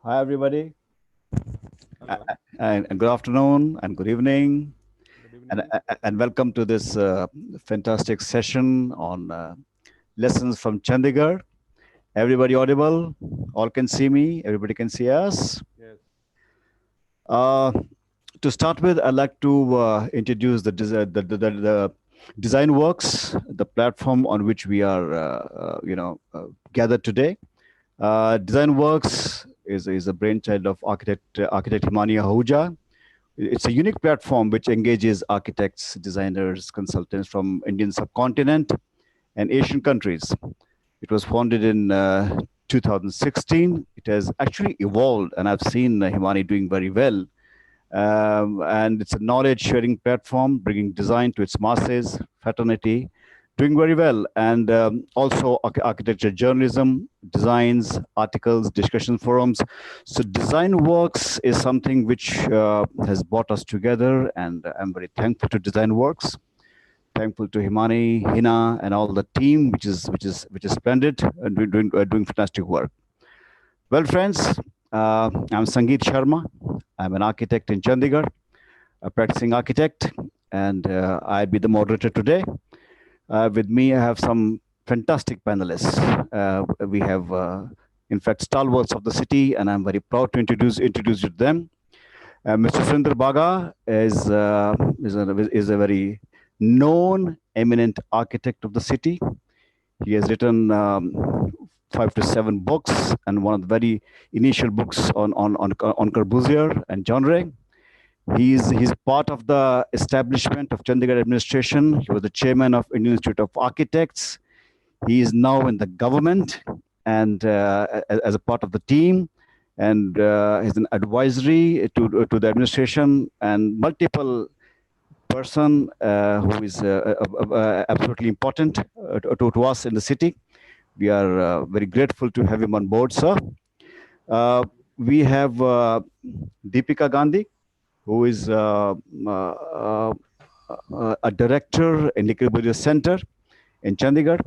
Hi, everybody, Hello. and good afternoon and good evening, Good and, evening. and welcome to this fantastic session on lessons from Chandigarh. Everybody audible? All can see me. Everybody can see us. Yes. Uh, to start with, I'd like to introduce the Design Works, the platform on which we are, gathered today. Design Works is a brainchild of architect Himani Ahuja. It's a unique platform which engages architects, designers, consultants from Indian subcontinent and Asian countries. It was founded in 2016. It has actually evolved, and I've seen Himani doing very well. And it's a knowledge sharing platform, bringing design to its masses, fraternity, doing very well. And also architecture journalism, designs, articles, discussion forums. So Design Works is something which has brought us together, and I'm very thankful to Design Works. Thankful to Himani, Hina, and all the team, which is splendid and doing fantastic work. Well, friends, I'm Sangeet Sharma. I'm an architect in Chandigarh, a practicing architect, and I'll be the moderator today. With me, I have some fantastic panelists. We have, in fact, stalwarts of the city, and I'm very proud to introduce you to them. Mr. Sundar Baga is a very known, eminent architect of the city. He has written 5 to 7 books, and one of the very initial books on Corbusier and genre. He's part of the establishment of Chandigarh administration. He was the chairman of Indian Institute of Architects. He is now in the government and as a part of the team, and he's an advisory to the administration and multiple person who is absolutely important to us in the city. We are very grateful to have him on board, sir. Uh, we have Deepika Gandhi, who is a director in Nicobar Center in Chandigarh,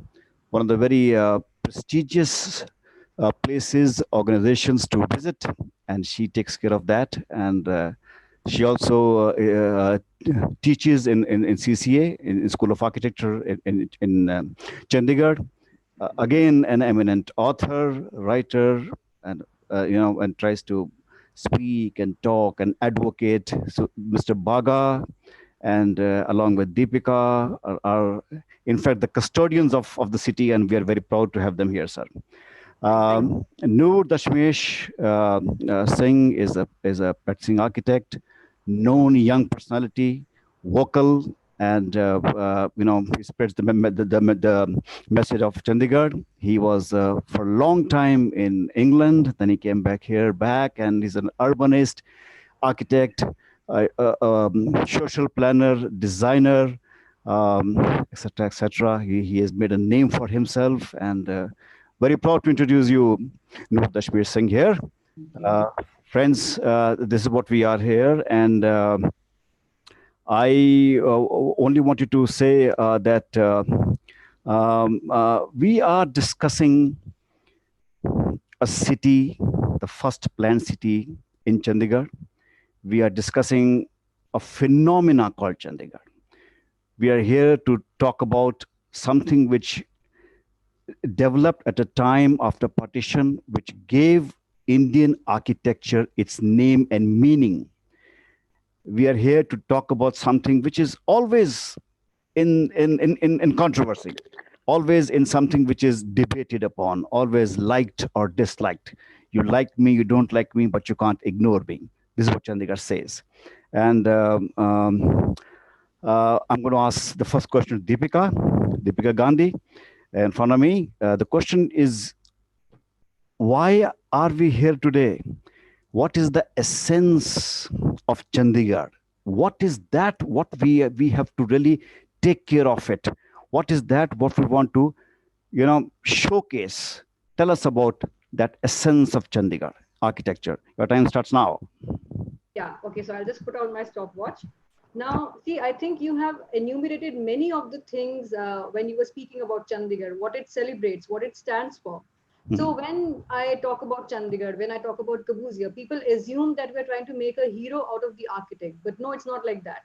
one of the very prestigious places, organizations to visit, and she takes care of that. And she also teaches in CCA, in School of Architecture in Chandigarh. Again, an eminent author, writer, and and tries to speak and talk and advocate. So, Mr. Baga and along with Deepika are, in fact, the custodians of the city, and we are very proud to have them here, sir. Noor Dashmesh Singh is a practicing architect, known young personality, vocal, and he spreads the message of Chandigarh. He was for a long time in England, then he came back, and he's an urbanist, architect, social planner, designer, etc., etc. He has made a name for himself, and very proud to introduce you, Noor Dashbir Singh here. Uh, Friends, this is what we are here, and I only wanted to say that we are discussing a city, the first planned city in Chandigarh. We are discussing a phenomena called Chandigarh. We are here to talk about something which developed at a time after partition, which gave Indian architecture its name and meaning. We are here to talk about something which is always in controversy, always in something which is debated upon, always liked or disliked. You like me, you don't like me, but you can't ignore me. This is what Chandigarh says. And I'm going to ask the first question to Deepika Gandhi, in front of me. The question is, why are we here today? What is the essence of Chandigarh? What is that? What we have to really take care of it? What is that? What we want to, showcase? Tell us about that essence of Chandigarh architecture. Your time starts now. Yeah, okay, so I'll just put on my stopwatch. Now, see, I think you have enumerated many of the things when you were speaking about Chandigarh, what it celebrates, what it stands for. So when I talk about Chandigarh, when I talk about Kabuzia, people assume that we're trying to make a hero out of the architect, but no, it's not like that.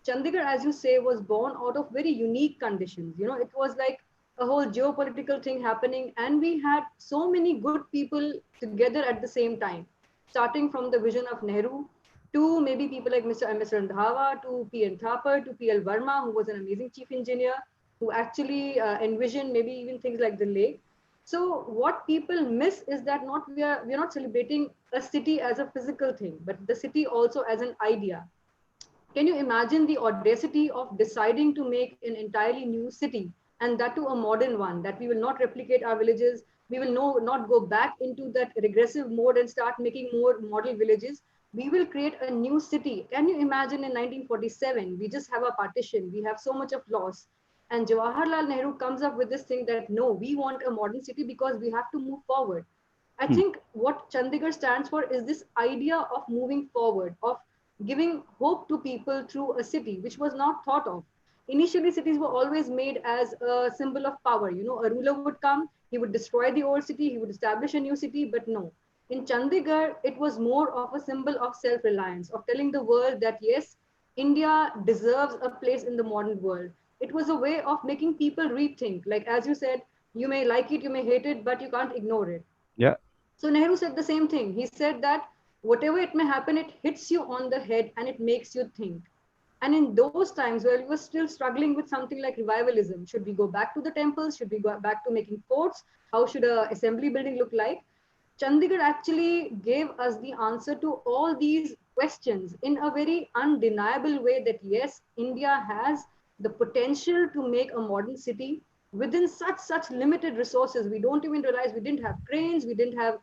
Chandigarh, as you say, was born out of very unique conditions. You know, it was like a whole geopolitical thing happening, and we had so many good people together at the same time, starting from the vision of Nehru to maybe people like Mr. M.S. Randhawa, to P.N. Thapar, to P.L. Verma, who was an amazing chief engineer, who actually envisioned maybe even things like the lake. So what people miss is that not we are not celebrating a city as a physical thing, but the city also as an idea. Can you imagine the audacity of deciding to make an entirely new city, and that to a modern one, that we will not replicate our villages, we will not go back into that regressive mode and start making more model villages. We will create a new city. Can you imagine in 1947, we just have a partition, we have so much of loss. And Jawaharlal Nehru comes up with this thing that no, we want a modern city because we have to move forward. I Hmm. think what Chandigarh stands for is this idea of moving forward, of giving hope to people through a city, which was not thought of. Initially, cities were always made as a symbol of power. You know, a ruler would come, he would destroy the old city, he would establish a new city, but no. In Chandigarh, it was more of a symbol of self reliance, of telling the world that yes, India deserves a place in the modern world. It was a way of making people rethink. Like, as you said, you may like it, you may hate it, but you can't ignore it. Yeah. So Nehru said the same thing. He said that whatever it may happen, it hits you on the head and it makes you think. And in those times where we were still struggling with something like revivalism, should we go back to the temples? Should we go back to making forts? How should a assembly building look like? Chandigarh actually gave us the answer to all these questions in a very undeniable way that yes, India has the potential to make a modern city within such limited resources. We don't even realize we didn't have trains, we didn't have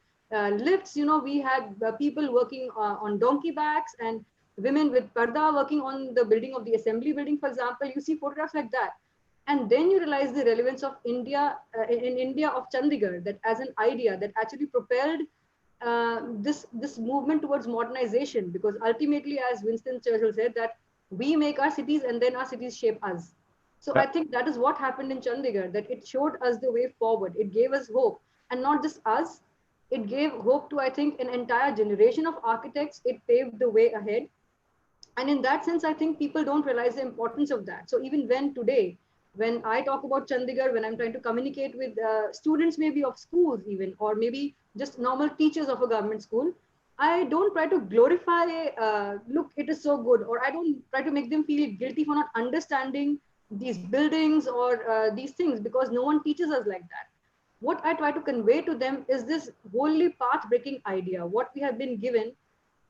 lifts. You know, we had people working on donkey backs and women with parda working on the building of the assembly building, for example. You see photographs like that, and then you realize the relevance of India in India of Chandigarh, that as an idea that actually propelled this movement towards modernization. Because ultimately, as Winston Churchill said, that we make our cities and then our cities shape us. So Yeah. I think that is what happened in Chandigarh. That it showed us the way forward. It gave us hope, and not just us. It gave hope to, I think, an entire generation of architects. It paved the way ahead, and in that sense, I think people don't realize the importance of that. So even when today, when I talk about Chandigarh, when I'm trying to communicate with students maybe of schools even, or maybe just normal teachers of a government school, I don't try to glorify look, it is so good, or I don't try to make them feel guilty for not understanding these buildings or these things, because no one teaches us like that. What I try to convey to them is this wholly path breaking idea, what we have been given,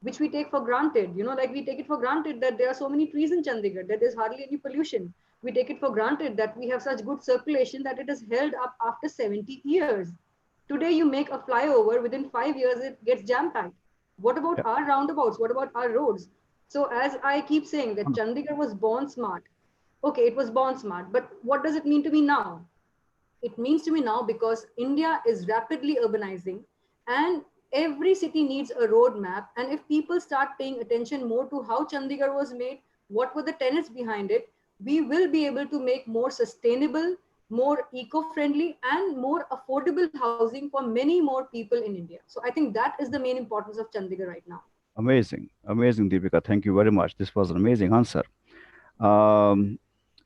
which we take for granted. You know, like we take it for granted that there are so many trees in Chandigarh, that there's hardly any pollution. We take it for granted that we have such good circulation that it is held up after 70 years. Today, you make a flyover, within 5 years, it gets jam packed. What about Yeah. our roundabouts? What about our roads? So, as I keep saying, that Chandigarh was born smart. Okay, it was born smart, but what does it mean to me now? It means to me now because India is rapidly urbanizing, and every city needs a roadmap. And if people start paying attention more to how Chandigarh was made, what were the tenets behind it, we will be able to make more sustainable, more eco-friendly, and more affordable housing for many more people in India. So I think that is the main importance of Chandigarh right now. Amazing. Amazing, Deepika. Thank you very much. This was an amazing answer. Um,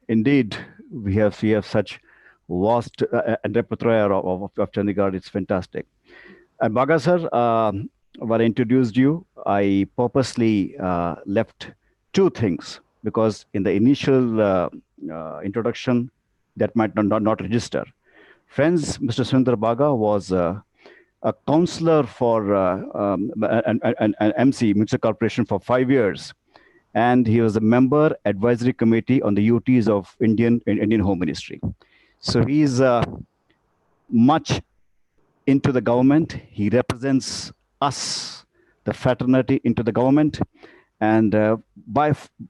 Indeed, we have such vast repertoire of Chandigarh. It's fantastic. And Baga sir, while I introduced you, I purposely left two things because in the initial introduction, that might not register. Friends, Mr. Sundar Baga was a counselor for an MC, Municipal Corporation, for 5 years. And he was a member advisory committee on the UTs of Indian Home Ministry. So he's much into the government. He represents us, the fraternity, into the government, and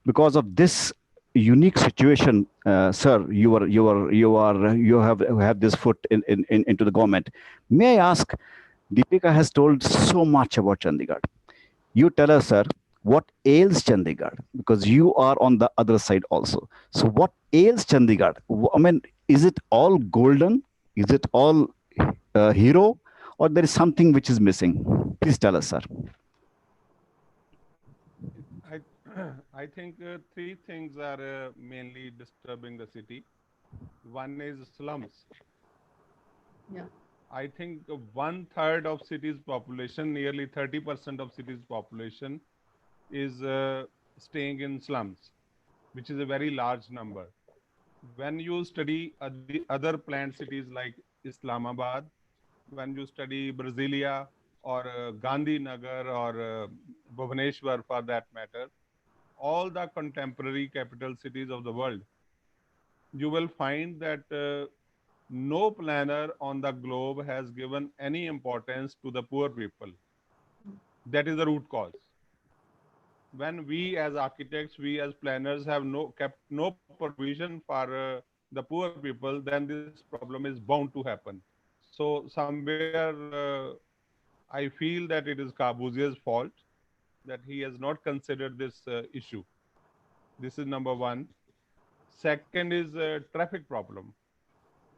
because of this unique situation, sir, you have this foot into the government. May I ask? Deepika has told so much about Chandigarh. You tell us, sir, what ails Chandigarh? Because you are on the other side also. So, what ails Chandigarh? I mean, is it all golden? Is it all hero? or there is something which is missing? Please tell us, sir. I I think three things are mainly disturbing the city. One is slums. Yeah. I think one third of city's population, nearly 30% of city's population, is staying in slums, which is a very large number. When you study the other planned cities like Islamabad, when you study Brasilia or Gandhinagar or Bhubaneswar for that matter, all the contemporary capital cities of the world, you will find that no planner on the globe has given any importance to the poor people. That is the root cause. When we as architects, we as planners have kept no provision for the poor people, then this problem is bound to happen. So somewhere I feel that it is Corbusier's fault that he has not considered this issue. This is number one. Second is traffic problem.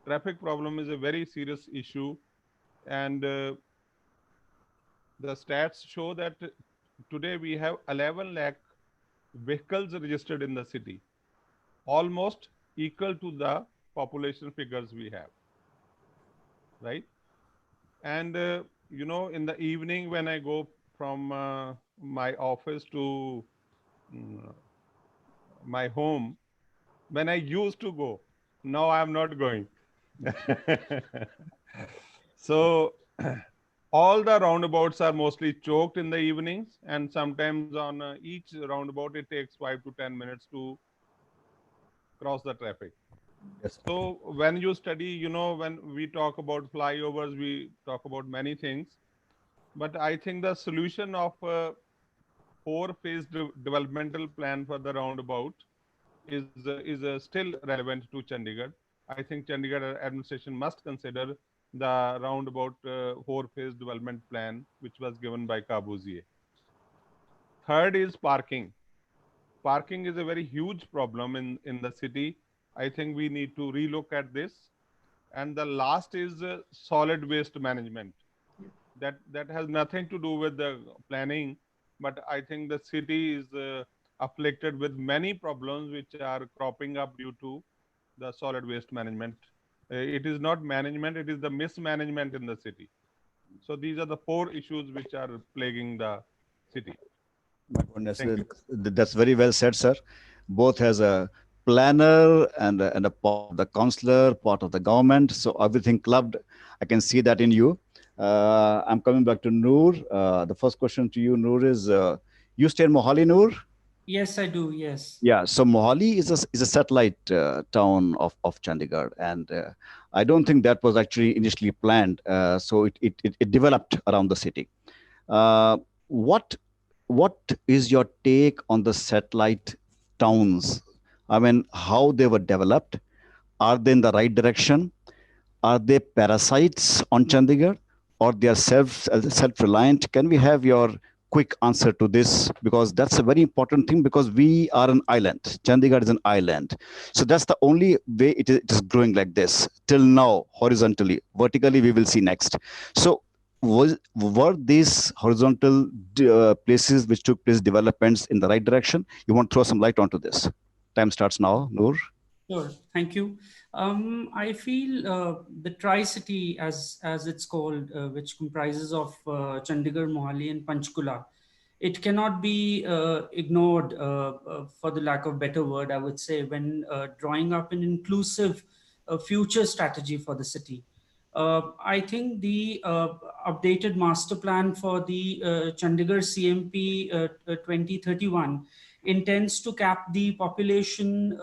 Traffic problem is a very serious issue, and the stats show that today we have 11 lakh vehicles registered in the city, almost equal to the population figures we have, right? And in the evening when I go from my office to mm, my home, when I used to go, now I am not going. So all the roundabouts are mostly choked in the evenings, and sometimes on each roundabout it takes 5 to 10 minutes to cross the traffic. Yes. So when you study, when we talk about flyovers, we talk about many things. But I think the solution of four-phase developmental plan for the roundabout is still relevant to Chandigarh. I think Chandigarh administration must consider the roundabout four-phase development plan, which was given by Corbusier. Third is parking. Parking is a very huge problem in the city. I think we need to relook at this. And the last is solid waste management. That has nothing to do with the planning, but I think the city is afflicted with many problems which are cropping up due to the solid waste management. It is not management, it is the mismanagement in the city. So these are the four issues which are plaguing the city. My goodness, Thank you. that's very well said, sir. Both as a planner and a part of the counselor, part of the government. So everything clubbed. I can see that in you. I'm coming back to Noor. The first question to you, Noor, is you stay in Mohali, Noor? Yes, I do. Yes. Yeah, so Mohali is a satellite town of Chandigarh, and I don't think that was actually initially planned. So it developed around the city. Uh, what what is your take on the satellite towns? I mean, how they were developed? Are they in the right direction? Are they parasites on Chandigarh, or they are self-reliant? Can we have your quick answer to this? Because that's a very important thing, because we are an island. Chandigarh is an island. So that's the only way it is growing like this till now, horizontally. Vertically, we will see next. So were these horizontal places which took place developments in the right direction? You want to throw some light onto this? Time starts now, Noor. Sure. Thank you. I feel the Tri-City, as it's called, which comprises of Chandigarh, Mohali, and Panchkula, it cannot be ignored, for the lack of better word, I would say, when drawing up an inclusive future strategy for the city. I think the updated master plan for the Chandigarh CMP 2031 intends to cap the population to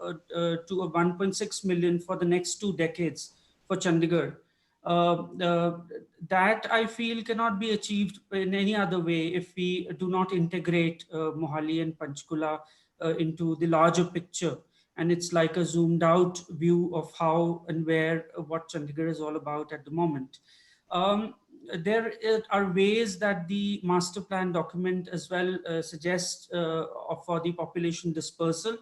a 1.6 million for the next 2 decades for Chandigarh. Uh, uh, that I feel cannot be achieved in any other way if we do not integrate Mohali and Panchkula into the larger picture. And it's like a zoomed out view of how and where what Chandigarh is all about at the moment. Um, there are ways that the master plan document as well suggests for the population dispersal,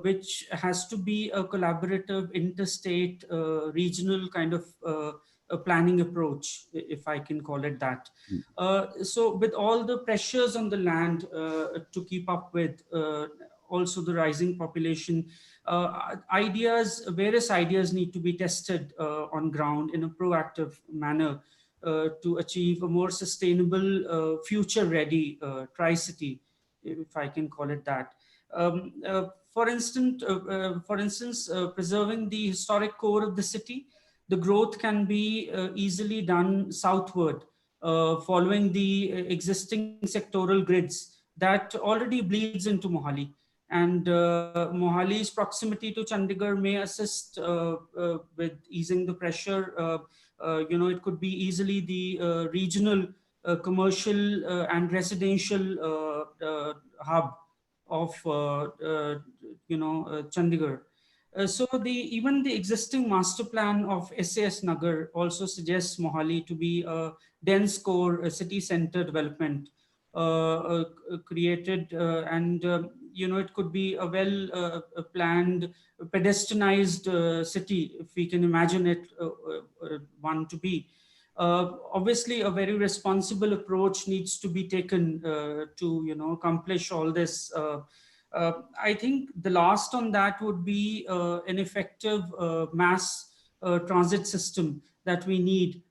which has to be a collaborative interstate regional kind of planning approach, if I can call it that. Mm. So with all the pressures on the land to keep up with, also the rising population, various ideas need to be tested on ground in a proactive manner to achieve a more sustainable, future-ready tri-city, if I can call it that. For instance, preserving the historic core of the city, the growth can be easily done southward, following the existing sectoral grids that already bleeds into Mohali. And Mohali's proximity to Chandigarh may assist with easing the pressure. It could be easily the regional, commercial, and residential hub of Chandigarh. Even the existing master plan of SAS Nagar also suggests Mohali to be a dense core city center development created, and it could be a well planned, pedestrianized city, if we can imagine it one to be. Obviously, a very responsible approach needs to be taken to accomplish all this. I think the last on that would be an effective mass transit system that we need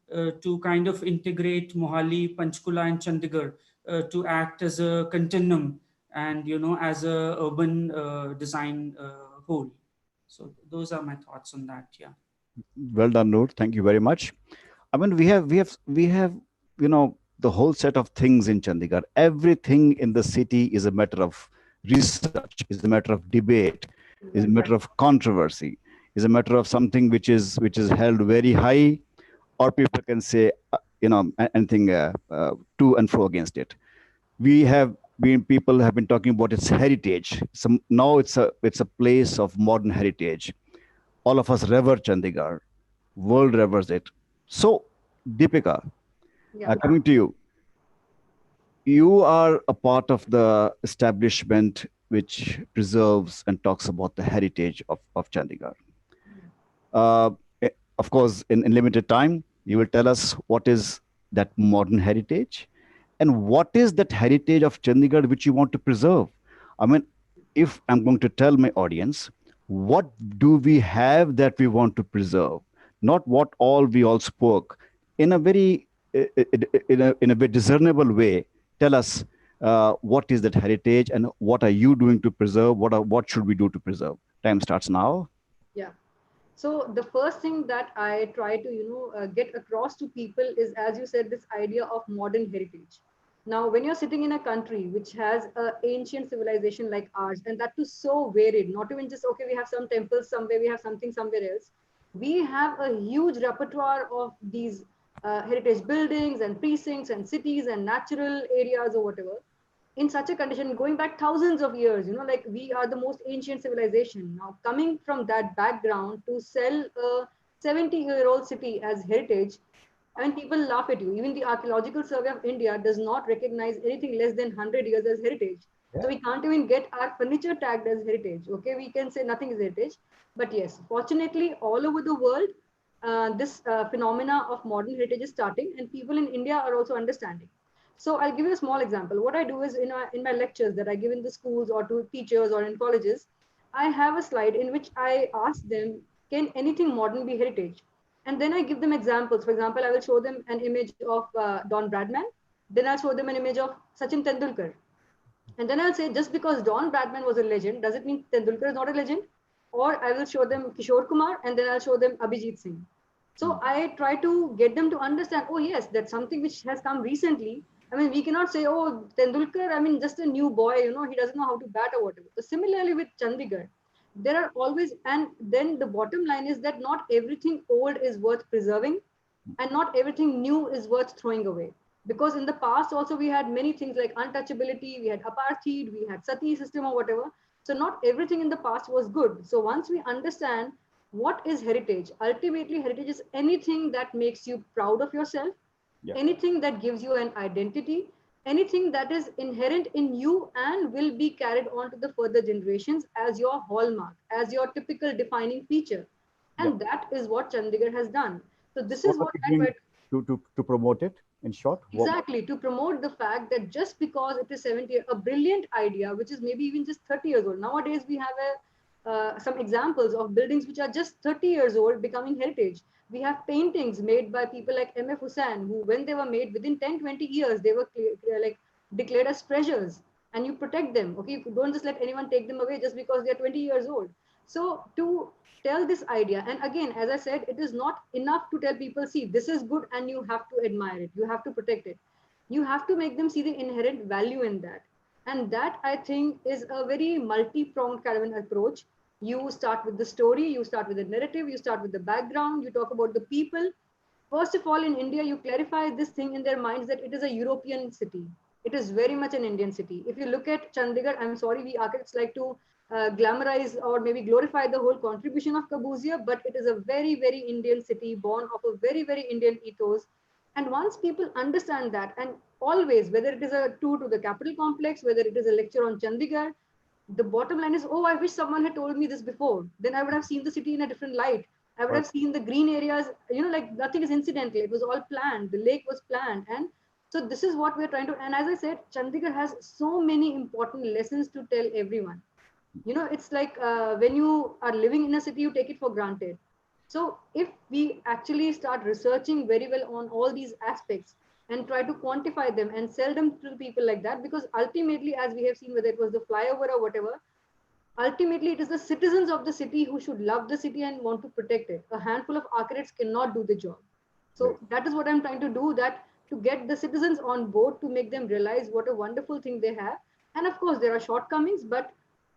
to kind of integrate Mohali, Panchkula, and Chandigarh to act as a continuum and as a urban design whole. So those are my thoughts on that. Yeah. Well done, Noor. Thank you very much. I mean, we have, the whole set of things in Chandigarh. Everything in the city is a matter of research, is a matter of debate, is a matter of controversy, is a matter of something which is held very high, or people can say, anything to and fro against it. People have been talking about its heritage. So now it's a place of modern heritage. All of us revere Chandigarh. World reveres it. So, Deepika, Yeah. coming to you, you are a part of the establishment which preserves and talks about the heritage of Chandigarh. Uh, of course, in limited time, you will tell us what is that modern heritage and what is that heritage of Chandigarh which you want to preserve. I mean, if I'm going to tell my audience, what do we have that we want to preserve? Not what all we all spoke. In a very in a very discernible way, tell us what is that heritage and what are you doing to preserve? What should we do to preserve? Time starts now. Yeah. So the first thing that I try to, get across to people is, as you said, this idea of modern heritage. Now, when you're sitting in a country which has an ancient civilization like ours, and that too so varied, not even just, okay, we have some temples somewhere, we have something somewhere else. We have a huge repertoire of these heritage buildings and precincts and cities and natural areas or whatever. In such a condition, going back thousands of years, like we are the most ancient civilization. Now, coming from that background to sell a 70-year-old city as heritage, and people laugh at you. Even the Archaeological Survey of India does not recognize anything less than 100 years as heritage. So we can't even get our furniture tagged as heritage. Okay, we can say nothing is heritage. But yes, fortunately, all over the world, this phenomena of modern heritage is starting, and people in India are also understanding. So I'll give you a small example. What I do is in my lectures that I give in the schools or to teachers or in colleges, I have a slide in which I ask them, can anything modern be heritage? And then I give them examples. For example, I will show them an image of Don Bradman. Then I'll show them an image of Sachin Tendulkar. And then I'll say, just because Don Bradman was a legend, does it mean Tendulkar is not a legend? Or I will show them Kishore Kumar and then I'll show them Abhijit Singh. So I try to get them to understand, oh, yes, that's something which has come recently. I mean, we cannot say, oh, Tendulkar, I mean, just a new boy, he doesn't know how to bat or whatever. So similarly with Chandigarh, there are always, and then the bottom line is that not everything old is worth preserving and not everything new is worth throwing away. Because in the past also we had many things like untouchability, we had apartheid, we had sati system or whatever. So not everything in the past was good. So once we understand what is heritage, ultimately heritage is anything that makes you proud of yourself, anything that gives you an identity, anything that is inherent in you and will be carried on to the further generations as your hallmark, as your typical defining feature. And that is what Chandigarh has done. So this What is are what we I doing try to promote it? In short, exactly to promote the fact that just because it is 70, a brilliant idea, which is maybe even just 30 years old. Nowadays, we have some examples of buildings which are just 30 years old becoming heritage. We have paintings made by people like M.F. Hussain, who, when they were made within 10, 20 years, they were like declared as treasures, and you protect them. Okay, you don't just let anyone take them away just because they're 20 years old. So to tell this idea, and again, as I said, it is not enough to tell people, see, this is good and you have to admire it, you have to protect it. You have to make them see the inherent value in that. And that, I think, is a very multi-pronged kind of an approach. You start with the story, you start with the narrative, you start with the background, you talk about the people. First of all, in India, you clarify this thing in their minds that it is a European city. It is very much an Indian city. If you look at Chandigarh, I'm sorry, we architects like to glamorize or maybe glorify the whole contribution of Kabuzia, but it is a very, very Indian city, born of a very, very Indian ethos. And once people understand that, and always, whether it is a tour to the capital complex, whether it is a lecture on Chandigarh, the bottom line is, oh, I wish someone had told me this before. Then I would have seen the city in a different light. I would but have seen the green areas, like nothing is incidental. It was all planned. The lake was planned. And so this is what we're trying to, and as I said, Chandigarh has so many important lessons to tell everyone. It's like when you are living in a city, you take it for granted. So if we actually start researching very well on all these aspects and try to quantify them and sell them to people like that, because ultimately, as we have seen, whether it was the flyover or whatever, ultimately it is the citizens of the city who should love the city and want to protect it. A handful of architects cannot do the job. right. So that is what I'm trying to do, that to get the citizens on board, to make them realize what a wonderful thing they have. And of course there are shortcomings, but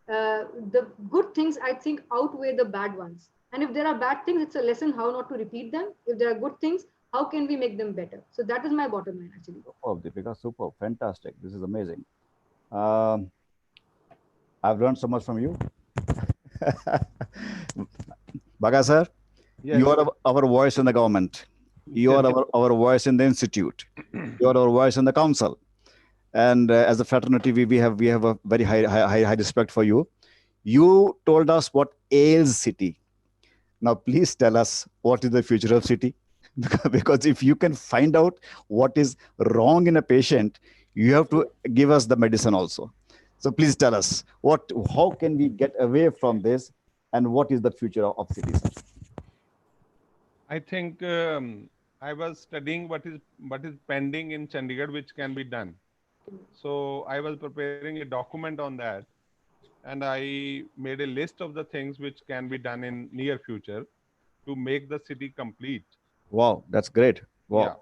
the good things, I think, outweigh the bad ones. And if there are bad things, it's a lesson how not to repeat them. If there are good things, how can we make them better? So that is my bottom line, actually. Superb, Deepika, superb, fantastic. This is amazing. Um, I've learned so much from you. Baga sir, you Yes. are our voice in the government. You are our voice in the institute. You are our voice in the council. And as a fraternity, we have a very high respect for you. You told us what ails city. Now, please tell us what is the future of city. Because if you can find out what is wrong in a patient, you have to give us the medicine also. So please tell us how can we get away from this, and what is the future of cities? I think I was studying what is pending in Chandigarh, which can be done. So I was preparing a document on that, and I made a list of the things which can be done in near future to make the city complete. Wow, that's great. Yeah, Wow,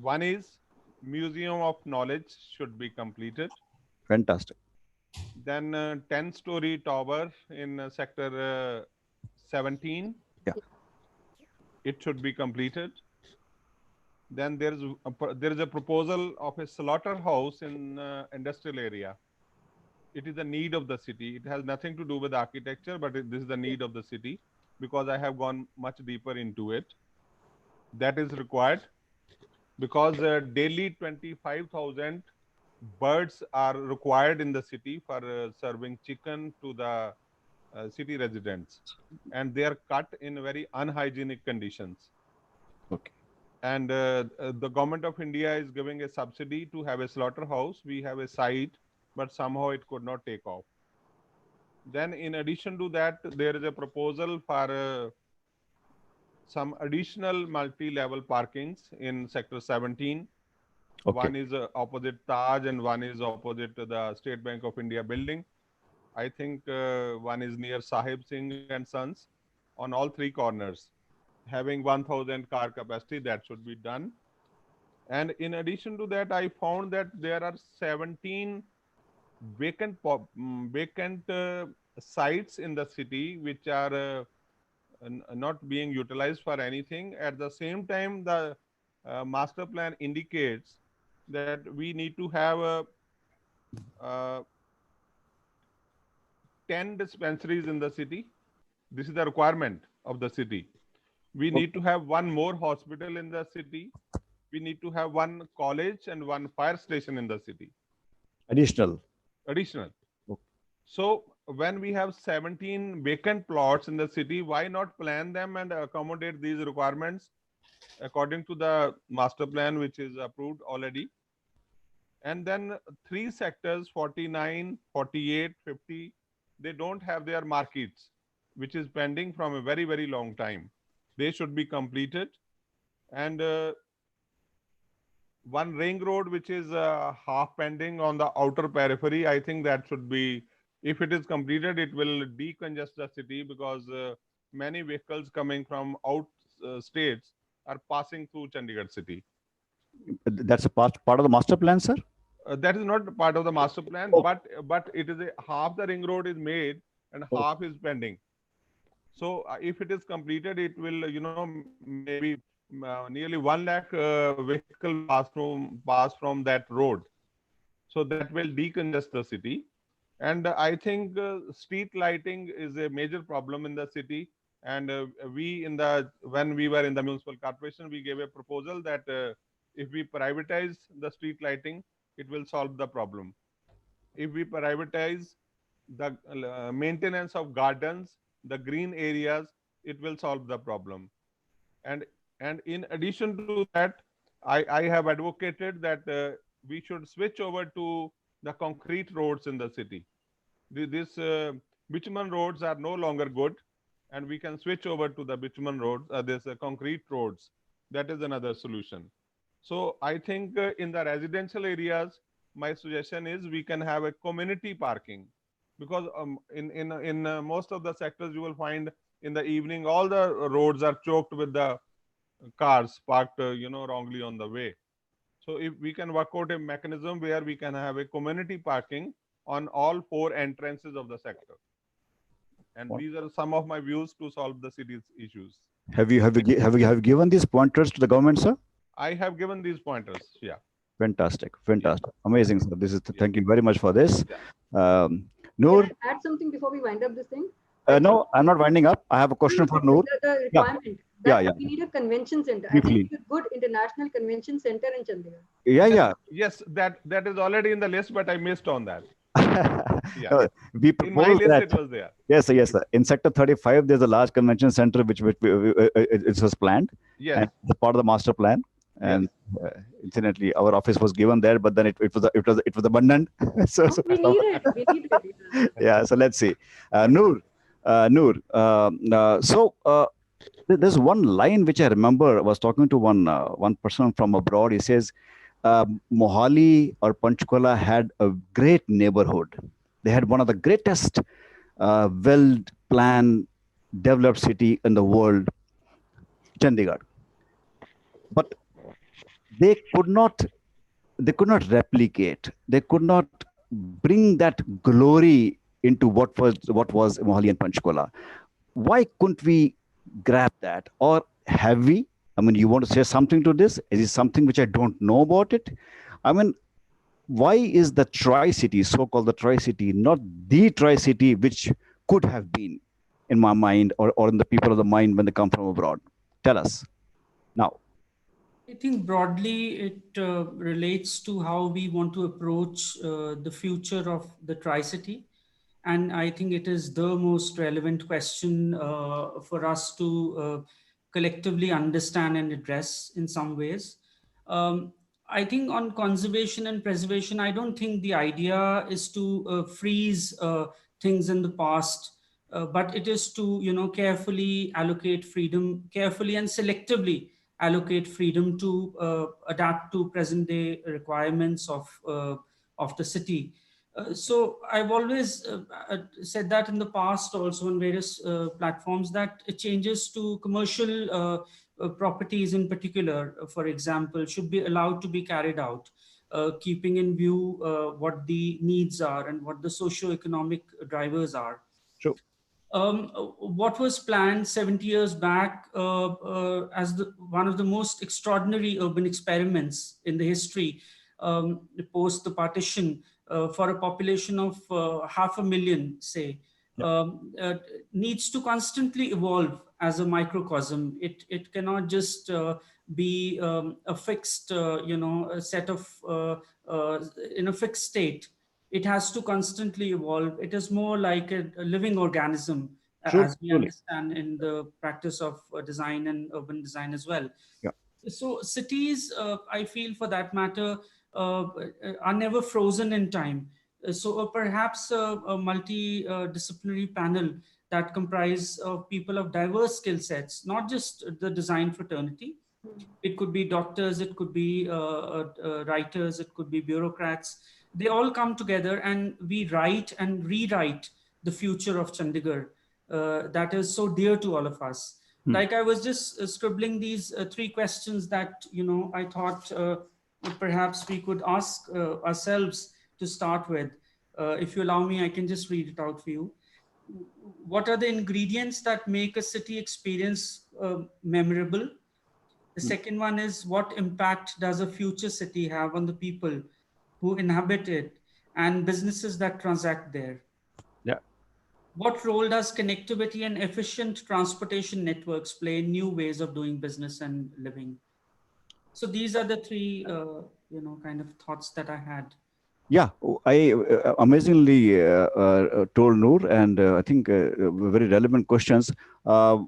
one is Museum of Knowledge should be completed. fantastic. Then 10-story tower in sector 17, Yeah. it should be completed. Then there is a proposal of a slaughterhouse in industrial area. It is the need of the city. It has nothing to do with architecture, but this is the need of the city, because I have gone much deeper into it. That is required because daily 25,000 birds are required in the city for serving chicken to the city residents, and they are cut in very unhygienic conditions. Okay. And the government of India is giving a subsidy to have a slaughterhouse. We have a site, but somehow it could not take off. Then in addition to that, there is a proposal for some additional multi-level parkings in sector 17. Okay. One is opposite Taj and one is opposite to the State Bank of India building. I think one is near Sahib Singh and Sons, on all three corners, having 1,000 car capacity. That should be done. And in addition to that, I found that there are 17 vacant sites in the city which are not being utilized for anything. At the same time, the master plan indicates that we need to have 10 dispensaries in the city. This is the requirement of the city. We need to have one more hospital in the city. We need to have one college and one fire station in the city. Additional. Additional. Okay. So when we have 17 vacant plots in the city, why not plan them and accommodate these requirements according to the master plan, which is approved already. And then three sectors, 49, 48, 50, they don't have their markets, which is pending from a very, very long time. They should be completed. And one ring road, which is half pending on the outer periphery, I think that should be, if it is completed, it will decongest the city, because many vehicles coming from out states are passing through Chandigarh city. That's a part of the master plan, sir. That is not part of the master plan, Oh, but it is a half the ring road is made and oh, half is pending. So if it is completed, it will, maybe nearly 1 lakh vehicle will pass from that road. So that will decongest the city. And I think street lighting is a major problem in the city. And when we were in the municipal corporation, we gave a proposal that if we privatize the street lighting, it will solve the problem. If we privatize the maintenance of gardens, the green areas, it will solve the problem. And in addition to that, I have advocated that we should switch over to the concrete roads in the city. These bitumen roads are no longer good, and we can switch over to the bitumen roads, this concrete roads. That is another solution. So I think in the residential areas, my suggestion is we can have a community parking, because in most of the sectors you will find in the evening all the roads are choked with the cars parked wrongly on the way. So if we can work out a mechanism where we can have a community parking on all four entrances of the sector, and these are some of my views to solve the city's issues. have you given these pointers to the government, sir? I have given these pointers. Yeah. Fantastic, Yeah. amazing, sir. This is Yeah. thank you very much for this. Yeah. Noor, Can I add something before we wind up this thing? no, I'm not winding up. I have a question for Noor. The Yeah, requirement that yeah. we need a convention center. I think Briefly. we need a good international convention center in Chandigarh. Yeah. Yes, that is already in the list, but I missed on that. Yeah. No, we In my proposed list, that. it was there. Yes, sir, yes, sir. In Sector 35, there's a large convention center which it was planned, Yes. and it's a part of the master plan. And incidentally, our office was given there, but then it was abandoned. so, No, so we need it. We need it. Yeah. yeah. So let's see, Noor. There's one line which I remember. I was talking to one person from abroad. He says, Mohali or Panchkula had a great neighborhood. They had one of the greatest well-planned, developed city in the world, Chandigarh. But they could not replicate. They could not bring that glory into what was Mohali and Panchkula. Why couldn't we grab that? Or have we? I mean, you want to say something to this? Is it something which I don't know about it? I mean, why is the Tri-City, so-called the Tri-City, not the Tri-City which could have been in my mind or in the people of the mind when they come from abroad? Tell us now. I think broadly it relates to how we want to approach the future of the Tri-City. And I think it is the most relevant question for us to collectively understand and address in some ways. Um, I think on conservation and preservation, I don't think the idea is to freeze things in the past, but it is to, carefully allocate freedom, carefully and selectively allocate freedom to adapt to present day requirements of the city. So I've always said that in the past also on various platforms, that changes to commercial properties in particular, for example, should be allowed to be carried out, keeping in view what the needs are and what the socio-economic drivers are. Sure. What was planned 70 years back as one of the most extraordinary urban experiments in the history, post the partition, for a population of 500,000, say, Yeah. needs to constantly evolve as a microcosm. It cannot just be a fixed, a set of in a fixed state. It has to constantly evolve. It is more like a living organism Truly, as we truly. understand in the practice of design and urban design as well. Yeah. So cities, I feel for that matter, are never frozen in time. So perhaps a multidisciplinary panel that comprise of people of diverse skill sets, not just the design fraternity. It could be doctors, it could be writers, it could be bureaucrats. They all come together and we write and rewrite the future of Chandigarh that is so dear to all of us. Hmm. Like I was just scribbling these three questions that I thought perhaps we could ask ourselves to start with. If you allow me, I can just read it out for you. What are the ingredients that make a city experience memorable? The Hmm. second one is, what impact does a future city have on the people who inhabit it and businesses that transact there? Yeah. What role does connectivity and efficient transportation networks play in new ways of doing business and living? So these are the three, kind of thoughts that I had. Yeah, I amazingly told Noor, and I think very relevant questions. The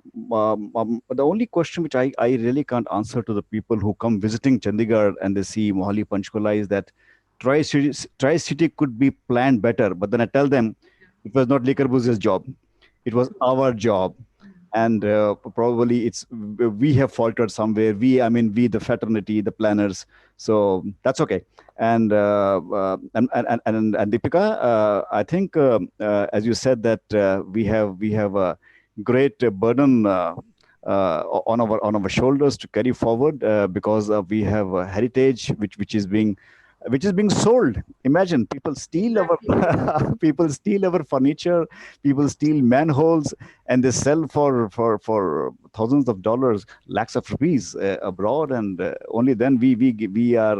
only question which I really can't answer to the people who come visiting Chandigarh and they see Mohali Panchkula is that Tri-City could be planned better. But then I tell them it was not Liquor Booz's job. It was our job. And probably it's we have faltered somewhere. We, the fraternity, the planners. So that's okay. And Deepika, I think as you said that we have a great burden on our shoulders to carry forward because we have a heritage which is being sold. Imagine people steal our Exactly. people steal our furniture, people steal manholes, and they sell for thousands of dollars, lakhs of rupees abroad, and only then we are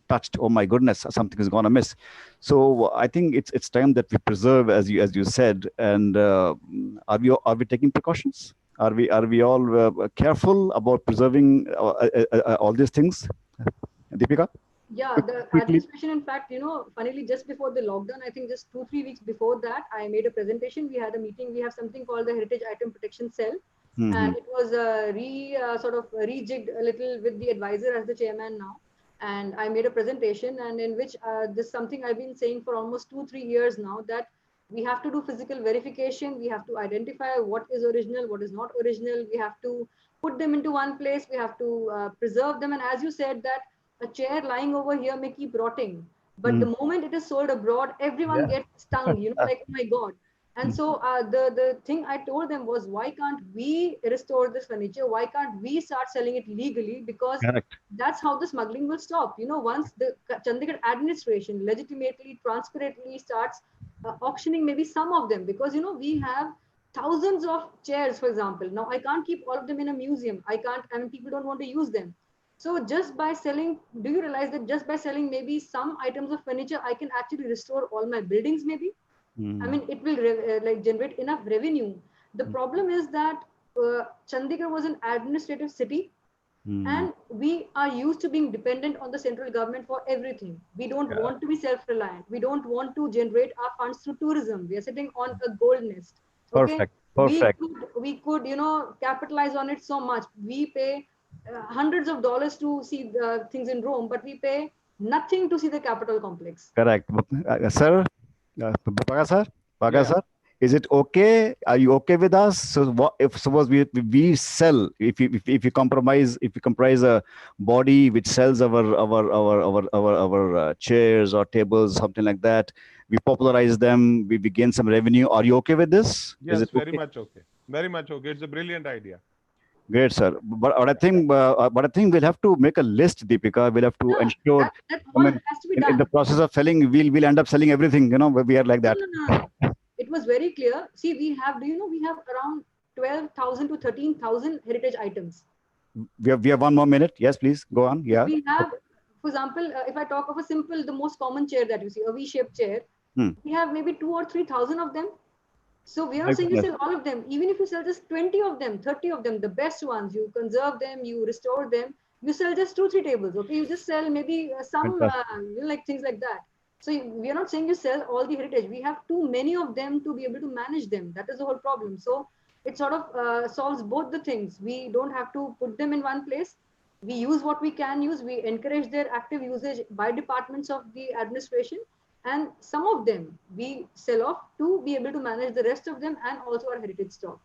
touched. Oh my goodness, something is gone amiss. So I think it's time that we preserve, as you said. And are we taking precautions? Are we all careful about preserving all these things? Deepika, Yeah, the quickly. administration, in fact, funnily, just before the lockdown, I think just 2, 3 weeks before that, I made a presentation. We had a meeting. We have something called the Heritage Item Protection Cell, Hmm. and it was sort of rejigged a little with the advisor as the chairman now. And I made a presentation, and in which this is something I've been saying for almost 2, 3 years now, that we have to do physical verification. We have to identify what is original, what is not original. We have to put them into one place. We have to preserve them. And as you said, that a chair lying over here may keep rotting, but Hmm. the moment it is sold abroad, everyone Yeah. gets stung, like, oh my God. And so the thing I told them was, why can't we restore this furniture? Why can't we start selling it legally? Because Correct. that's how the smuggling will stop. Once the Chandigarh administration legitimately, transparently starts auctioning maybe some of them, because we have thousands of chairs, for example. Now I can't keep all of them in a museum. I can't. I mean, people don't want to use them. So just by selling, do you realize that just by selling maybe some items of furniture, I can actually restore all my buildings maybe? I Hmm. mean, it will like generate enough revenue. The problem is that Chandigarh was an administrative city, Hmm. and we are used to being dependent on the central government for everything. We don't Yeah. want to be self-reliant. We don't want to generate our funds through tourism. We are sitting on a gold nest. Okay, Perfect. Perfect. we could capitalize on it so much. We pay hundreds of dollars to see the things in Rome, but we pay nothing to see the Capitol complex. Correct. Sir, Paga sir, Paga Yeah. sir, is it okay? Are you okay with us? So what if suppose we sell, if you comprise a body which sells our chairs or tables, something like that, we popularize them, we gain some revenue. Are you okay with this? Is Yes, it very okay? much okay. Very much okay. It's a brilliant idea. Great, sir. But I think we'll have to make a list, Deepika. We'll have to Yeah, ensure. that I all mean, has to be in the done. process of selling, we'll end up selling everything. We are like No, that. no, no, no. It was very clear. See, we have around 12,000 to 13,000 heritage items. We have 1 more minute. Yes, please go on. So Yeah. we have, Okay. for example, if I talk of a simple, the most common chair that you see, a V-shaped chair, Hmm. we have maybe 2 or 3 thousand of them. So we are My not saying you goodness. sell all of them. Even if you sell just 20 of them, 30 of them, the best ones, you conserve them, you restore them, you sell just 2, 3 tables. Okay, you just sell maybe some, Fantastic. like things like that. So we are not saying you sell all the heritage. We have too many of them to be able to manage them. That is the whole problem. So it sort of solves both the things. We don't have to put them in one place. We use what we can use. We encourage their active usage by departments of the administration. And some of them we sell off to be able to manage the rest of them and also our heritage stock.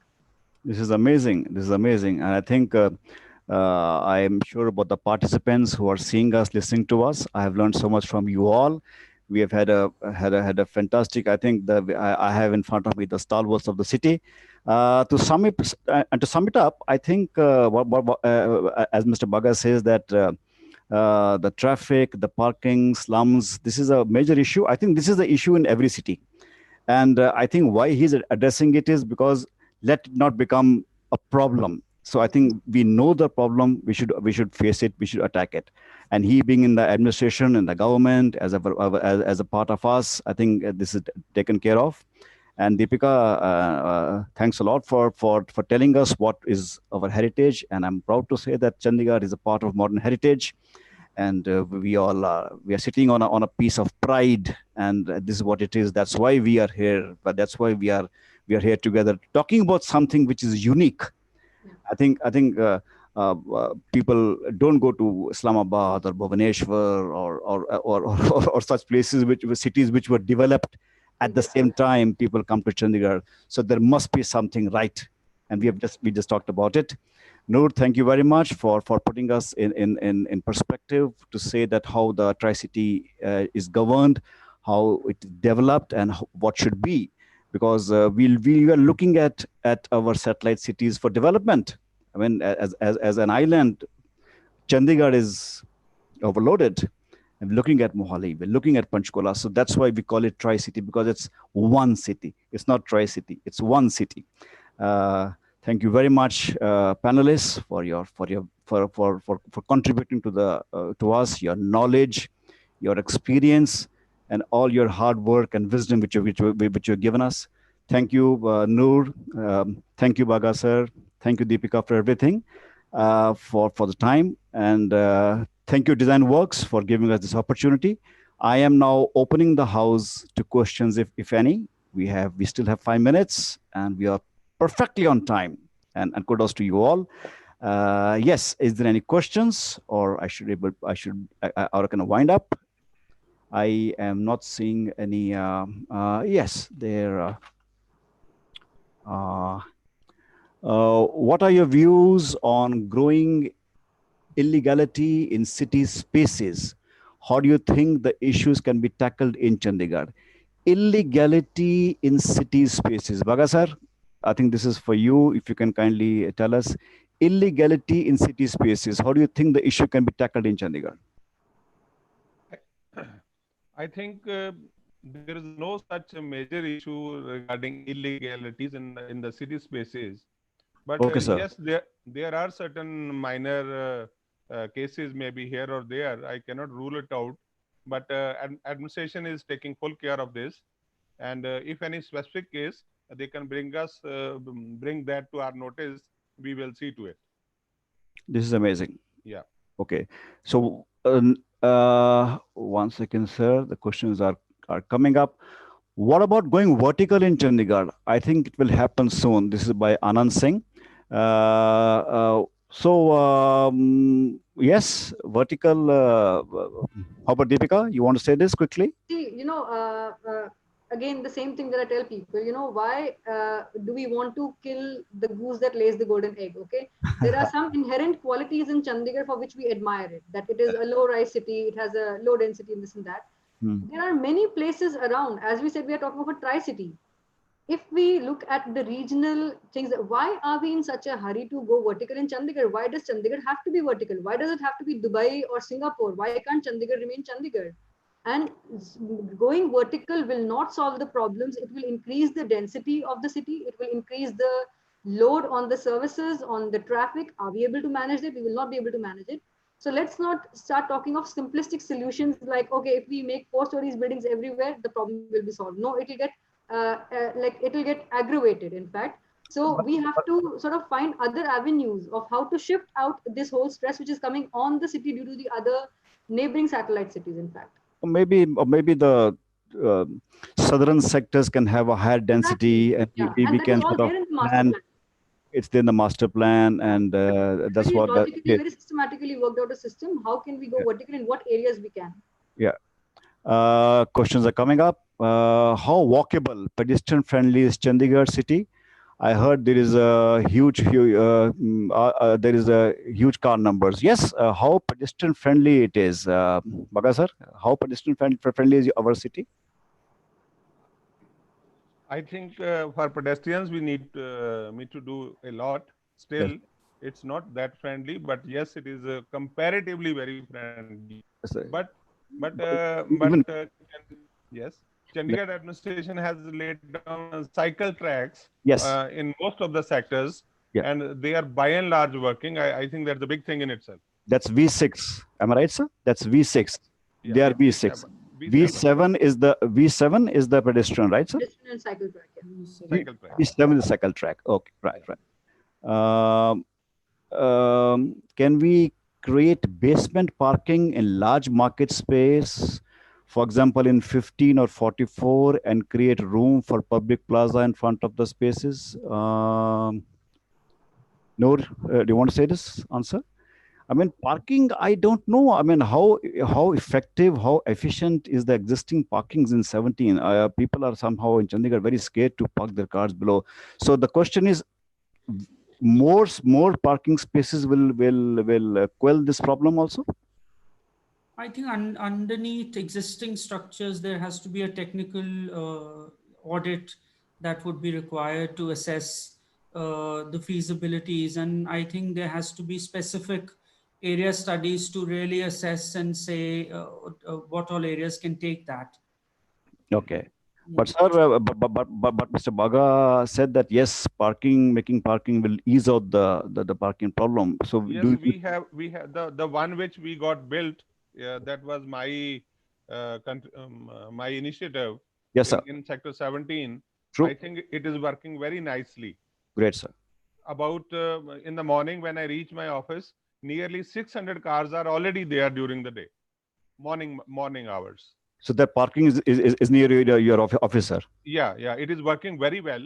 This is amazing. This is amazing. And I think I am sure about the participants who are seeing us, listening to us. I have learned so much from you all. We have had a fantastic. I think I have in front of me the stalwarts of the city. To sum it up, I think as Mr. Baga says that the traffic, the parking, slums. This is a major issue. I think this is the issue in every city. And I think why he's addressing it is because let it not become a problem. So I think we know the problem. We should face it. We should attack it. And he being in the administration and the government as a part of us, I think this is taken care of. And Deepika, thanks a lot for telling us what is our heritage. And I'm proud to say that Chandigarh is a part of modern heritage, and we are sitting on a piece of pride, and this is what it is. That's why we are here. But that's why we are here together talking about something which is unique. Yeah. I think people don't go to Islamabad or Bhubaneswar or such places which were cities which were developed at the same time. People come to Chandigarh, so there must be something right, and we just talked about it. Noor, thank you very much for putting us in perspective to say that how the Tri-City is governed, how it developed, and what should be. Because we are looking at our satellite cities for development. I mean, as an island, Chandigarh is overloaded. And looking at Mohali, we're looking at Panchkula. So that's why we call it Tri-City, because it's one city. It's not Tri-City. It's one city. Uh, Thank you very much, panelists, for contributing to us your knowledge, your experience, and all your hard work and wisdom which you've given us. Thank you, Noor. Thank you, Baga sir. Thank you, Deepika, for everything, for the time, and thank you, Design Works, for giving us this opportunity. I am now opening the house to questions, if any. We still have 5 minutes, and we are perfectly on time. And kudos to you all. Yes, is there any questions, or or can I wind up? I am not seeing any. Yes, there. What are your views on growing illegality in city spaces? How do you think the issues can be tackled in Chandigarh? Illegality in city spaces. Baga sir, I think this is for you. If you can kindly tell us, illegality in city spaces. How do you think the issue can be tackled in Chandigarh? I think there is no such a major issue regarding illegalities in the city spaces. But Okay, sir. yes, there are certain minor cases maybe here or there. I cannot rule it out. But administration is taking full care of this. And if any specific case, they can bring that to our notice. We will see to it. This is amazing. Yeah. Okay. So, 1 second, sir. The questions are coming up. What about going vertical in Chandigarh? I think it will happen soon. This is by Anand Singh. Yes, vertical. How about Deepika? You want to say this quickly? See, again, the same thing that I tell people, why do we want to kill the goose that lays the golden egg? Okay. There are some inherent qualities in Chandigarh for which we admire it, that it is a low rise city, it has a low density and this and that. There are many places around. As we said, we are talking about Tri-City. If we look at the regional things, why are we in such a hurry to go vertical in Chandigarh? Why does Chandigarh have to be vertical? Why does it have to be Dubai or Singapore? Why can't Chandigarh remain Chandigarh? And going vertical will not solve the problems. It will increase the density of the city. It will increase the load on the services, on the traffic. Are we able to manage it? We will not be able to manage it. So let's not start talking of simplistic solutions like, okay, if we make 4 stories buildings everywhere, the problem will be solved. No, it will get aggravated, in fact. So we have to sort of find other avenues of how to shift out this whole stress which is coming on the city due to the other neighboring satellite cities, in fact. maybe the uh, southern sectors can have a higher Exactly. density, and Yeah. we And that is can all sort of there in the master plan. plan. It's in the master plan, and that's Very what that. logically, very systematically worked out a system. How can we go Yeah. vertical in what areas we can? Yeah. Questions are coming up. How walkable, pedestrian friendly is Chandigarh city? I heard there is a there is a huge car numbers. Yes, how pedestrian friendly it is, Baga sir? How pedestrian friendly is our city? I think for pedestrians, we need to do a lot. Yes, Still, it's not that friendly, but yes, it is comparatively very friendly. yes, But but even yes, Chandigarh administration has laid down cycle tracks yes, in most of the sectors, yeah. and they are by and large working. I think that's a big thing in itself. That's V6. Am I right, sir? That's Yeah, V6. yeah, They are V7, V6. V7 V7 is the pedestrian, right, sir? Pedestrian and cycle track. Yeah. V, cycle track. V7 is the cycle track. Okay, right, Yeah. right. Um, can we create basement parking in large market space, for example, in 15 or 44, and create room for public plaza in front of the spaces? Noor, do you want to say this answer? I mean, parking, I don't know. I mean, how effective, how efficient is the existing parkings in 17? People are somehow in Chandigarh very scared to park their cars below. So the question is, more parking spaces will quell this problem also. I think underneath existing structures, there has to be a technical audit that would be required to assess the feasibilities. And I think there has to be specific area studies to really assess and say what all areas can take that. Okay. Yeah. But sir, but Mr. Baga said that yes, making parking will ease out the parking problem. So Yes, do you, we have the one which we got built. Yeah, that was my initiative yes, sir. in sector 17. I True. think it is working very nicely. Great, sir. About in the morning when I reach my office, nearly 600 cars are already there during the day, morning hours. So that parking is near your office, sir. Yeah, yeah, it is working very well,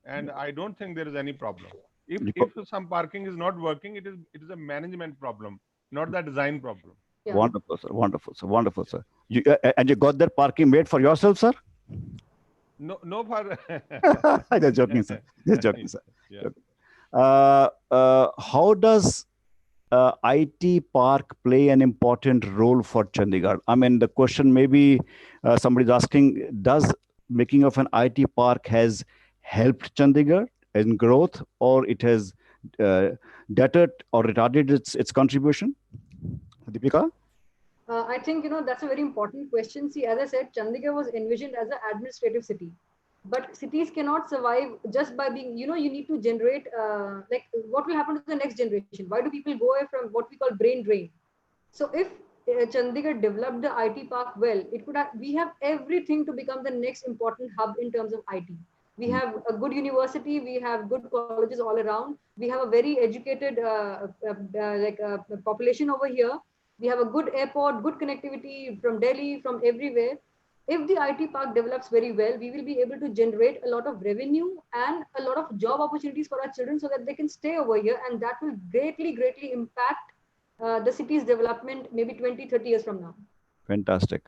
and I don't think there is any problem. If some parking is not working, it is a management problem, not the design problem. Yeah. Wonderful, sir. Wonderful, sir. Wonderful, sir. And you got that parking made for yourself, sir? No, no, for Just joking, sir. Just joking, sir. yeah. Joking. How does IT park play an important role for Chandigarh? I mean, the question maybe somebody's asking: does making of an IT park has helped Chandigarh in growth, or it has uh, deterred or retarded its contribution? Deepika? I think that's a very important question. See, as I said, Chandigarh was envisioned as an administrative city, but cities cannot survive just by being. You need to generate like what will happen to the next generation. Why do people go away from what we call brain drain? So if Chandigarh developed the IT park well, it could have, we have everything to become the next important hub in terms of IT. We have a good university, we have good colleges all around, we have a very educated population over here. We have a good airport, good connectivity from Delhi, from everywhere. If the IT park develops very well, we will be able to generate a lot of revenue and a lot of job opportunities for our children so that they can stay over here, and that will greatly impact the city's development maybe 20, 30 years from now. Fantastic.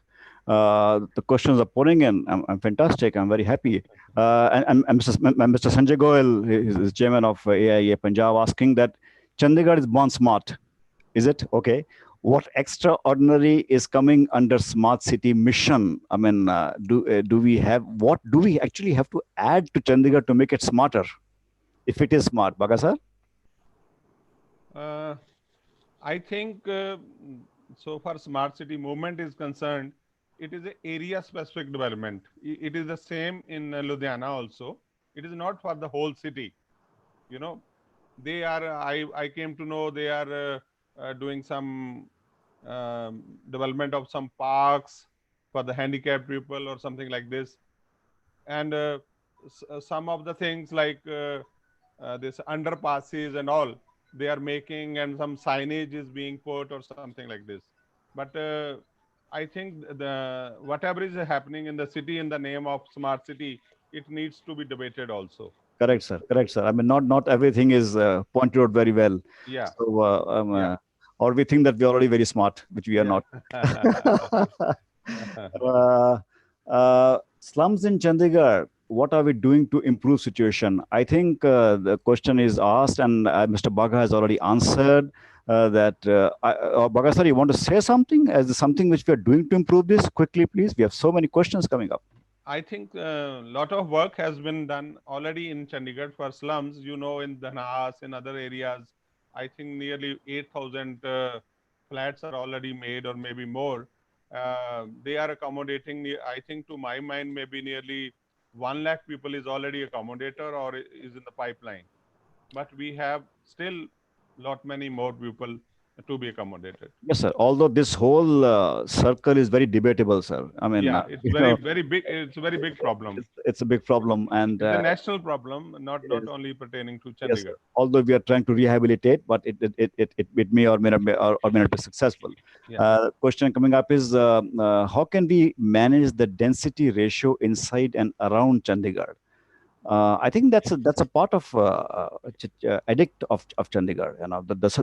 The questions are pouring in. I'm fantastic. I'm very happy. And Mr. Sanjay Goel is chairman of AIA Punjab, asking that Chandigarh is born smart. Is it? Okay. What extraordinary is coming under smart city mission? I mean, do we have, what do we actually have to add to Chandigarh to make it smarter? If it is smart, Baga sir? Uh, I think so far smart city movement is concerned, it is an area specific development. It is the same in Ludhiana also. It is not for the whole city. You know, they are. I came to know they are doing some development of some parks for the handicapped people or something like this, and some of the things like this underpasses and all they are making, and some signage is being put or something like this. But I think the whatever is happening in the city in the name of smart city, it needs to be debated also. Correct, sir. Correct, sir. I mean, not everything is pointed out very well. Yeah, So, yeah, or we think that we're already very smart, which we are yeah. not. uh, Slums in Chandigarh. What are we doing to improve situation? I think the question is asked, and Mr. Baga has already answered. Baga sir, you want to say something? As something which we are doing to improve this quickly, please. We have so many questions coming up. I think a lot of work has been done already in Chandigarh for slums. In Dhanhas, in other areas, I think nearly 8,000 flats are already made, or maybe more. They are accommodating, I think, to my mind, maybe nearly 1 lakh people is already accommodator or is in the pipeline. But we have still lot many more people to be accommodated. Yes, sir. Although this whole circle is very debatable, sir. I mean, Yeah, it's very, very big. It's a very big problem. it's a big problem, and It's a national problem, not yes, only pertaining to yes, sir. Chandigarh. Although we are trying to rehabilitate, but it may or may not be, or may not be successful. Yeah. Question coming up is how can we manage the density ratio inside and around Chandigarh? I think that's a part of addict of Chandigarh.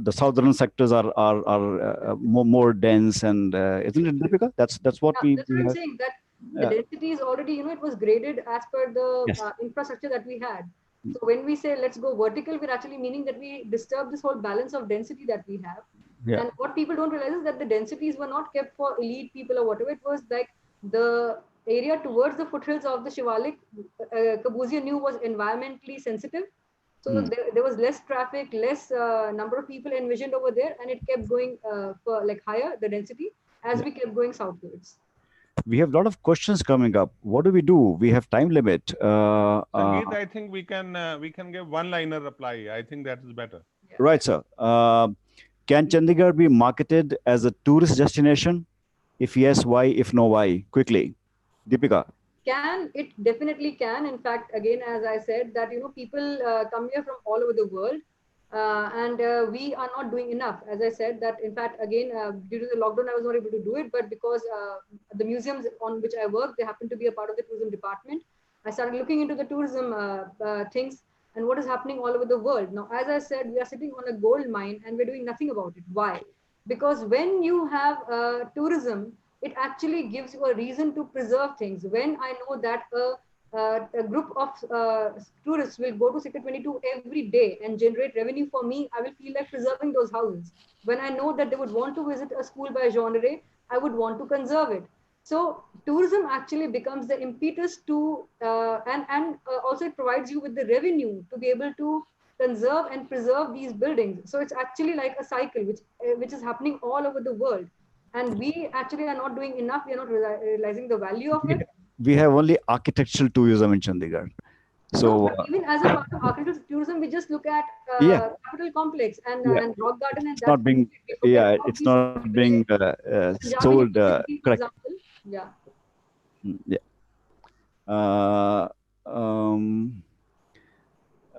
The southern sectors are more dense, and isn't it, Deepika? That's what Yeah, that's what we I'm have. saying. That the Uh, density is already, it was graded as per the yes. infrastructure that we had. So when we say let's go vertical, we're actually meaning that we disturb this whole balance of density that we have. Yeah. And what people don't realize is that the densities were not kept for elite people or whatever. It was like the area towards the foothills of the Shivalik, Kabuzia knew was environmentally sensitive. So Hmm. there was less traffic, less number of people envisioned over there, and it kept going for like higher the density as Yeah. we kept going southwards. We have a lot of questions coming up. What do we do? We have time limit. Sangeet, I think we can give one-liner reply. I think that is better. Yeah. Right, sir. Can Chandigarh be marketed as a tourist destination? If yes, why? If no, why? Quickly, Deepika. Can it definitely can. In fact, again, as I said, that people come here from all over the world, and we are not doing enough. As I said, that in fact, again, due to the lockdown, I was not able to do it. But because the museums on which I work, they happen to be a part of the tourism department, I started looking into the tourism things and what is happening all over the world. Now, as I said, we are sitting on a gold mine and we're doing nothing about it. Why? Because when you have tourism, it actually gives you a reason to preserve things. When I know that a group of tourists will go to Sector 22 every day and generate revenue for me, I will feel like preserving those houses. When I know that they would want to visit a school by genre, I would want to conserve it. So tourism actually becomes the impetus to, and also it provides you with the revenue to be able to conserve and preserve these buildings. So it's actually like a cycle which is happening all over the world, and we actually are not doing enough. We are not realizing the value of it. We have only architectural tourism in Chandigarh. No, So but even as a part of architectural tourism, we just look at yeah, Capital Complex yeah, and Rock Garden, and it's that's not it. being We forget yeah, about it's these not small being villages. Punjabi sold University, for correct. example. Yeah. Yeah. Uh, um,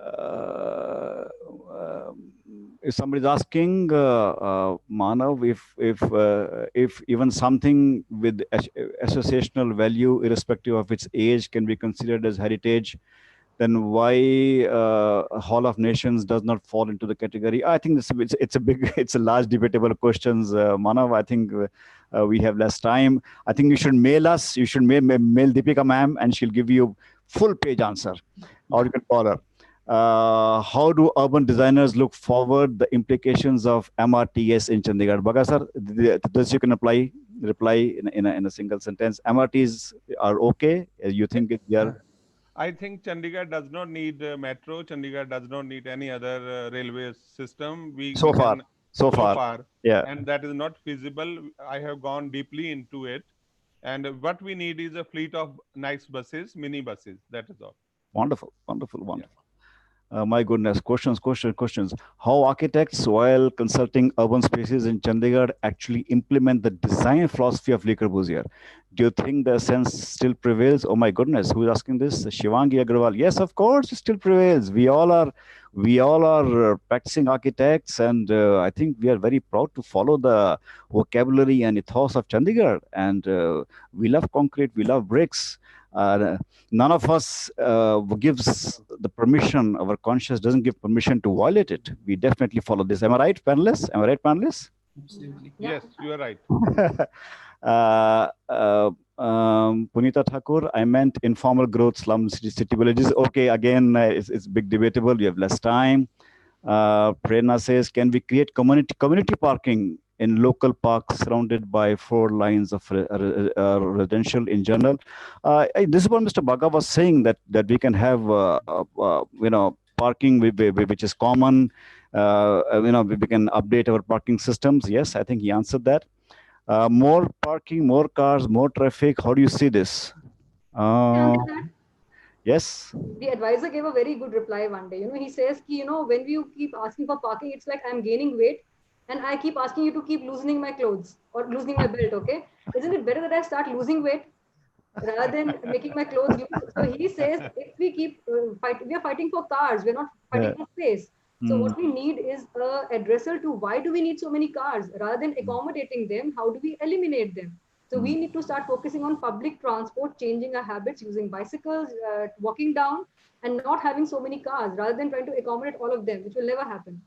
uh, um, if somebody's asking Manav if even something with associational value, irrespective of its age, can be considered as heritage, then why Hall of Nations does not fall into the category? I think it's a big, it's a large debatable questions, Manav. I think we have less time. I think you should mail us. You should mail Deepika ma'am, and she'll give you full page answer, or you can call her. How do urban designers look forward the implications of MRTS in Chandigarh? Baga sir, this you can reply in a single sentence. MRTs are okay. You think they are I think Chandigarh does not need metro. Chandigarh does not need any other railway system. We so far? can So so far, far, yeah. and that is not feasible. I have gone deeply into it, and what we need is a fleet of nice buses, mini buses. That is all. Wonderful, wonderful, Yeah. wonderful. My goodness, questions. How architects, while consulting urban spaces in Chandigarh, actually implement the design philosophy of Le Corbusier? Do you think the sense still prevails? Oh my goodness, who's asking this? Shivangi Agrawal. Yes, of course, it still prevails. We all are practicing architects, and I think we are very proud to follow the vocabulary and ethos of Chandigarh. And we love concrete, we love bricks. Uh, None of us gives the permission, our conscience doesn't give permission to violate it. We definitely follow this. Am I right, panelists? Am I right, panelists? Absolutely. Yeah. Yes, you are right. uh, uh, Punita Thakur, I meant informal growth, slums, city villages. Okay, again, it's big debatable. We have less time. Prerna says, can we create community parking in local parks surrounded by 4 lines of residential in general? This is what Mr. Baga was saying, that we can have parking which is common. We can update our parking systems. Yes, I think he answered that. More parking, more cars, more traffic. How do you see this? Answer that. Yes. The advisor gave a very good reply one day. He says, when you keep asking for parking, it's like I'm gaining weight and I keep asking you to keep loosening my clothes or loosening my belt, okay? Isn't it better that I start losing weight rather than making my clothes loose? So he says, if we keep we are fighting for cars, we're not fighting for space. So Mm. what we need is a addresser to why do we need so many cars? Rather than accommodating them, how do we eliminate them? So we need to start focusing on public transport, changing our habits, using bicycles, walking down, and not having so many cars, rather than trying to accommodate all of them, which will never happen.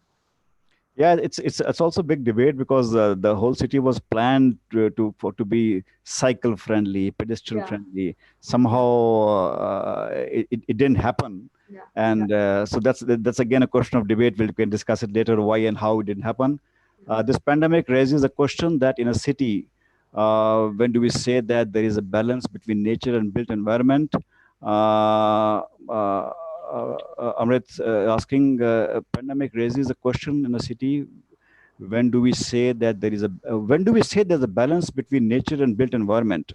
Yeah, it's also a big debate because the whole city was planned to be cycle friendly, pedestrian Yeah, friendly. Somehow it didn't happen, yeah, and so that's again a question of debate. We can discuss it later why and how it didn't happen. This pandemic raises a question that in a city, when do we say that there is a balance between nature and built environment? Uh, uh, Amrit asking, pandemic raises a question in a city. When do we say that there is a when do we say there's a balance between nature and built environment?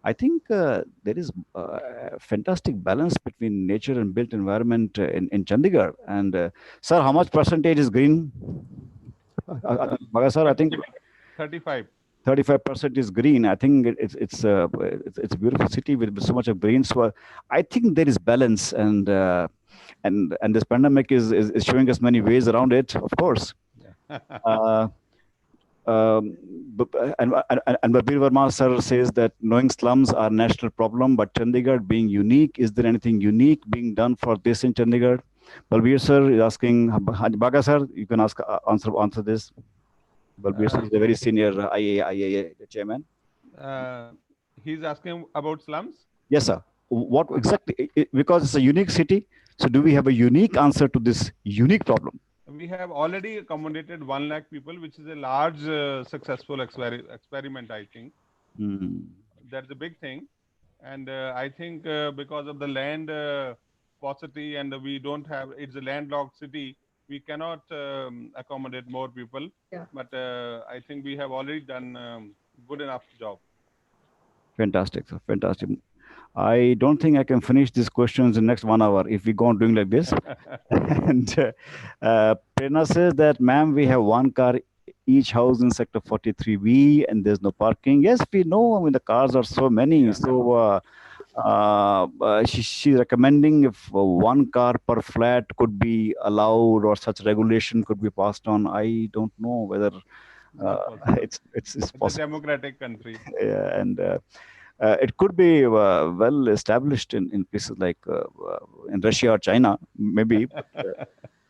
I think there is a fantastic balance between nature and built environment in Chandigarh. And sir, how much percentage is green? Bhagat sir, I think 35. 35% is green. I think it's a beautiful city with so much of green. So I think there is balance, and this pandemic is showing us many ways around it. Of course. Uh, and Babir Verma sir says that knowing slums are national problem, but Chandigarh being unique, is there anything unique being done for this in Chandigarh? Balbir sir is asking, Baga sir, you can answer this. Balbir sir is a very senior IAA chairman. Uh, he's asking about slums. Yes, sir. What exactly? Because it's a unique city. So, do we have a unique answer to this unique problem? We have already accommodated 1 lakh people, which is a large, successful experiment, I think. Mm. That's a big thing. And I think because of the land paucity and we don't have, it's a landlocked city, we cannot accommodate more people. yeah. But I think we have already done good enough job. Fantastic, sir. Fantastic. I don't think I can finish these questions in the next 1 hour if we go on doing like this. And Prerna says that, ma'am, we have one car each house in sector 43B and there's no parking. Yes, we know. I mean, the cars are so many. Yeah. So she's recommending if one car per flat could be allowed or such regulation could be passed on. I don't know whether it's It's possible. a democratic country. Yeah, and it could be well established in places like in Russia or China, maybe. But,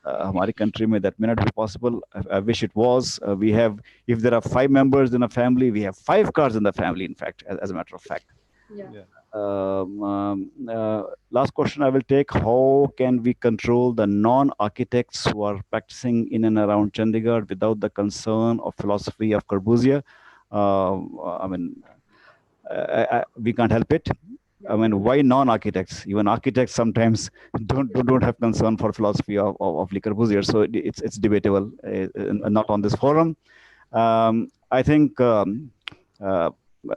हमारी country में that may not be possible. I wish it was. We have, if there are 5 members in a family, we have 5 cars in the family. In fact, as a matter of fact. Yeah. Last question I will take: how can we control the non-architects who are practicing in and around Chandigarh without the concern of philosophy of Corbusier? I mean, we can't help it. I mean, why non-architects? Even architects sometimes don't have concern for philosophy of Le Corbusier. So it's debatable, not on this forum. I think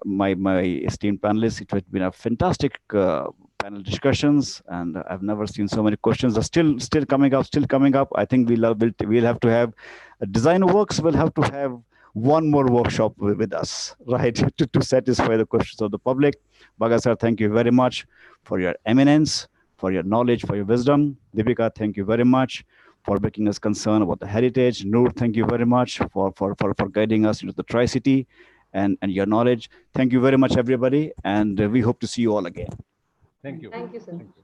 my esteemed panelists, it has been a fantastic panel discussions, and I've never seen so many questions are still coming up. I think we'll have to have Design Works will have to have one more workshop with us, right, to satisfy the questions of the public. Baga sir, thank you very much for your eminence, for your knowledge, for your wisdom. Deepika, thank you very much for making us concerned about the heritage. Noor, thank you very much for guiding us into the Tri-City and your knowledge. Thank you very much, everybody. And we hope to see you all again. Thank you. Thank you, sir. Thank you.